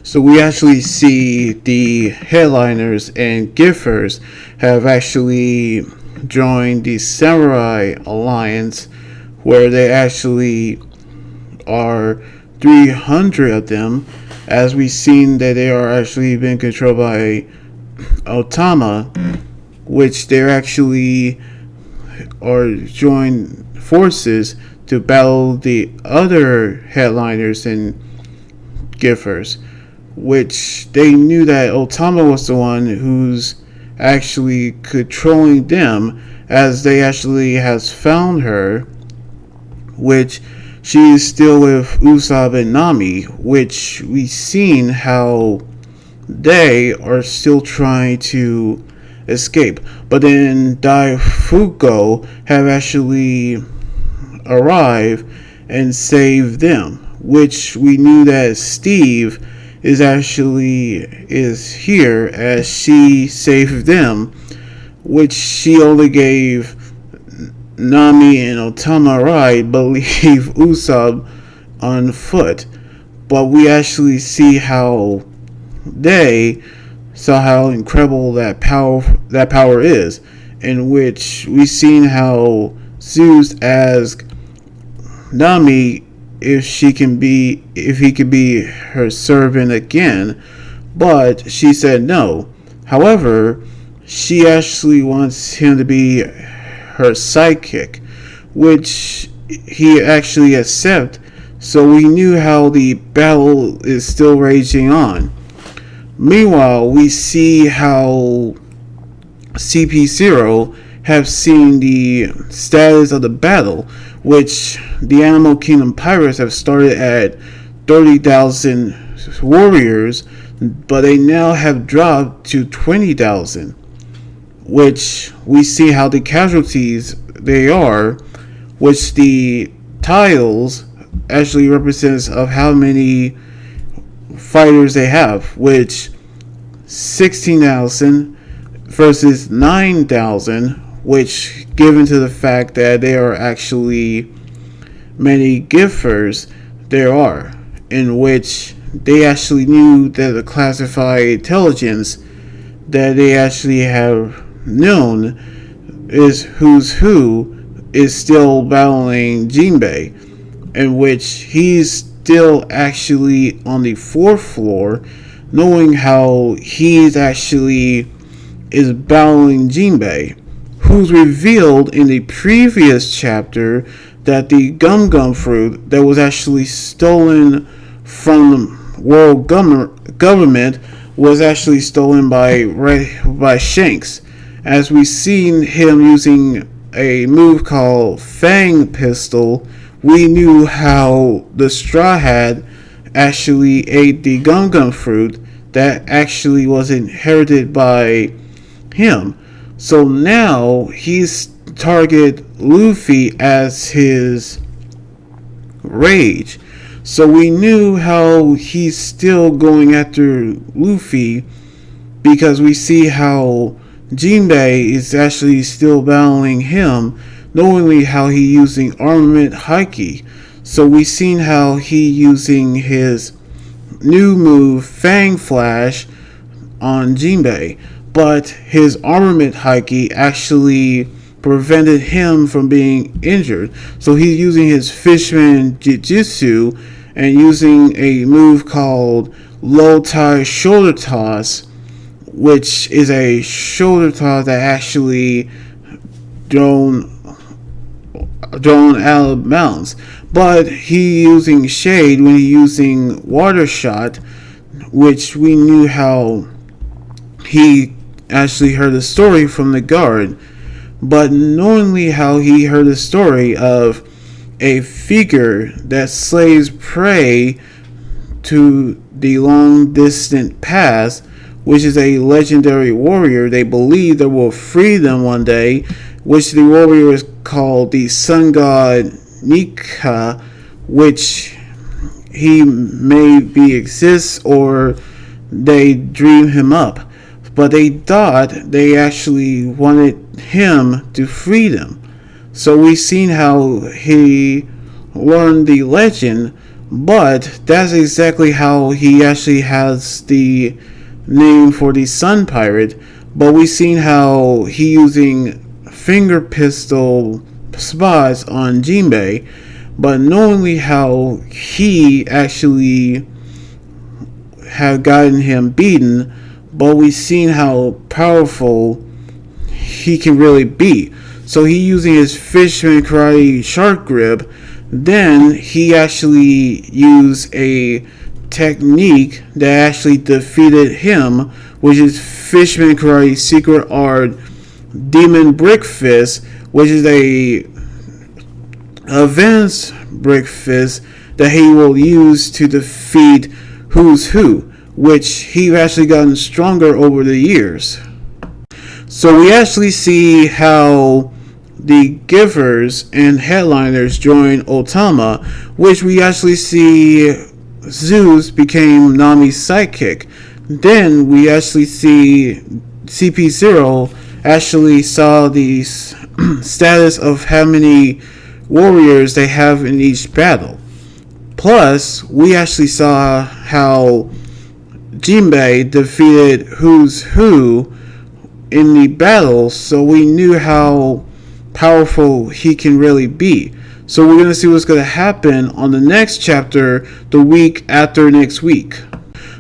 So we actually see the headliners and giffers have actually joined the Samurai Alliance, where they actually are 300 of them, as we've seen that they are actually being controlled by Otama, which they're actually are joined forces to battle the other headliners and giffers, which they knew that Otama was the one who's actually controlling them, as they actually has found her, which she is still with Usopp and Nami, which we've seen how they are still trying to escape. But then Daifuku have actually arrived and saved them, which we knew that Steve is here, as she saved them, which she only gave Nami and Otama a ride, but leave Usopp on foot. But we actually see how they saw how incredible that power is, in which we've seen how Zeus asked Nami if he could be her servant again, but she said no. However, she actually wants him to be her sidekick, which he actually accepted. So we knew how the battle is still raging on. Meanwhile, we see how CP0 have seen the status of the battle, which the Animal Kingdom pirates have started at 30,000 warriors, but they now have dropped to 20,000, which we see how the casualties they are, which the tiles actually represents of how many fighters they have, which 16,000 versus 9,000, which given to the fact that there are actually many giffers there are, in which they actually knew that the classified intelligence that they actually have known is who's who is still battling Jinbei, in which he's still actually on the fourth floor, knowing how he's actually is battling Jinbei, who's revealed in the previous chapter that the Gum Gum fruit that was actually stolen from the world government was actually stolen by Shanks, as we've seen him using a move called Fang Pistol. We knew how the Straw Hat actually ate the Gum Gum fruit that actually was inherited by him. So now he's target Luffy as his rage. So we knew how he's still going after Luffy, because we see how Jinbei is actually still battling him, knowingly how he using armament haki. So we seen how he using his new move Fang Flash on Jinbei, but his armament haki actually prevented him from being injured. So he's using his Fishman Jujutsu and using a move called Low Tie Shoulder Toss, which is a shoulder toss that actually thrown out of bounds. But he using Shade when he using Water Shot, which we knew how he actually heard the story from the guard, but knowingly how he heard the story of a figure that slays prey to the long distant past, which is a legendary warrior they believe that will free them one day, which the warrior is called the sun god Nika, which he maybe exists or they dream him up. But they thought they actually wanted him to free them. So we've seen how he learned the legend But that's exactly how he actually has the name for the Sun Pirate. But we've seen how he using finger pistol spots on Jinbei, but knowingly how he actually have gotten him beaten, but we've seen how powerful he can really be. So he using his fisherman karate shark grip. Then he actually used a technique that actually defeated him, which is fisherman karate secret art demon brick fist, which is a advanced brick fist that he will use to defeat Who's Who, which he actually gotten stronger over the years. So we actually see how the givers and headliners join Otama, which we actually see Zeus became Nami's sidekick. Then we actually see CP0 actually saw the status of how many warriors they have in each battle. Plus, we actually saw how Jinbei defeated Who's Who in the battle, so we knew how powerful he can really be. So we're going to see what's going to happen on the next chapter the week after next week.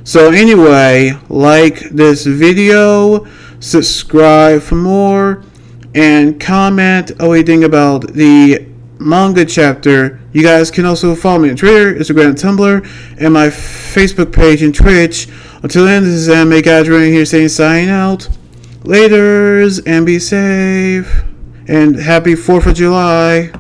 So anyway, like this video, subscribe for more, and comment anything about the manga chapter. You guys can also follow me on Twitter, Instagram, Tumblr, and my Facebook page and Twitch. Until then, this is Anime Gadrin here saying sign out. Laters, and be safe. And happy 4th of July.